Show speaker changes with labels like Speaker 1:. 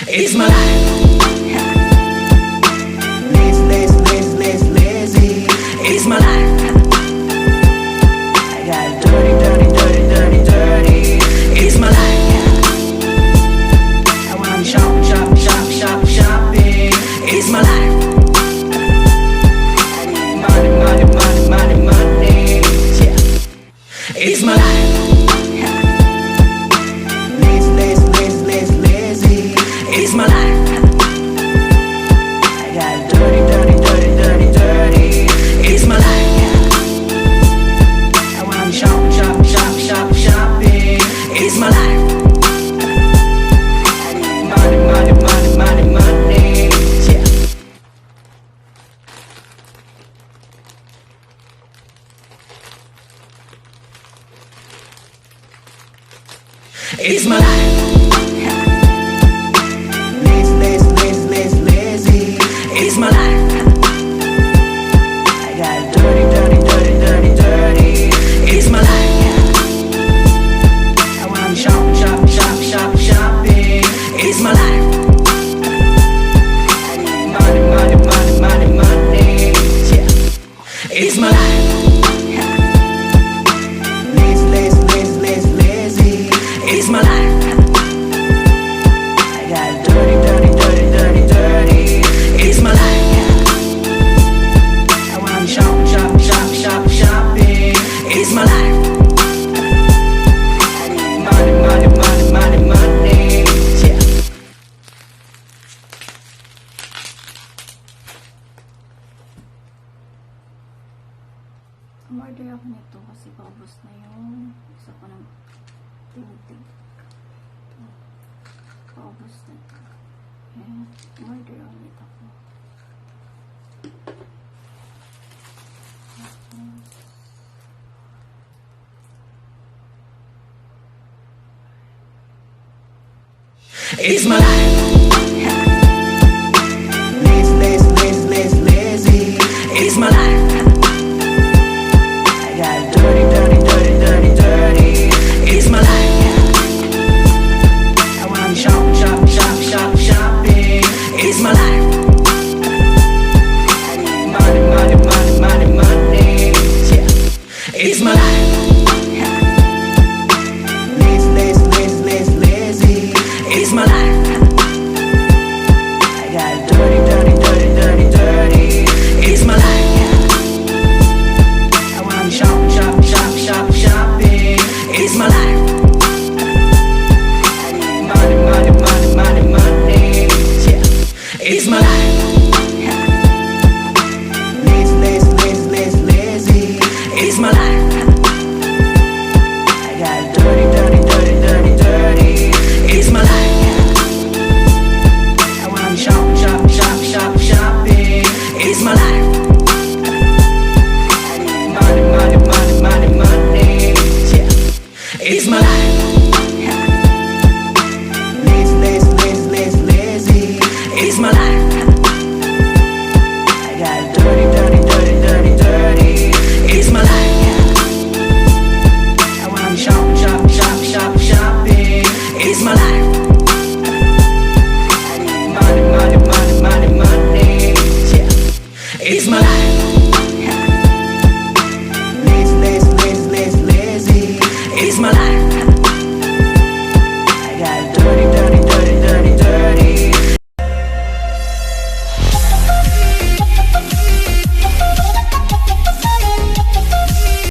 Speaker 1: It's my life. Lazy. It's my life. I got dirty. It's my life. I wanna shopping. It's my life. I need money. Yeah. It's my life. Lazy. It's my life. I got dirty. It's my life. I wanna shopping. It's my life. I need money. Yeah. It's my life. Lazy. It's my life. I got dirty. It's my life. I wanna shopping. It's my life. I need money. Yeah. It's my life. Lazy. It's my life. I got dirty. It's my life. I wanna shopping. It's my life. I need money. Yeah.
Speaker 2: Umorder ako nito kasi paubos na yung isa ko ng tintig. Paubos na ito. Ayan. Umorder ulit ako.
Speaker 1: It's my life. Lazy. It's my life. I got dirty. It's my life. I wanna shopping. It's my life. I need money. Yeah. It's my life. Lazy. It's my life. I got dirty. It's my life. I wanna shopping. It's my life. I need money. Yeah. It's my life. Lazy. It's my life. I got dirty. It's my life. I wanna shopping. It's my life. I need money. Yeah. It's my life. Lazy. It's my life. I got dirty. It's my life. I wanna shopping. It's my life. I need money. Yeah. It's my life. Lazy. It's my life.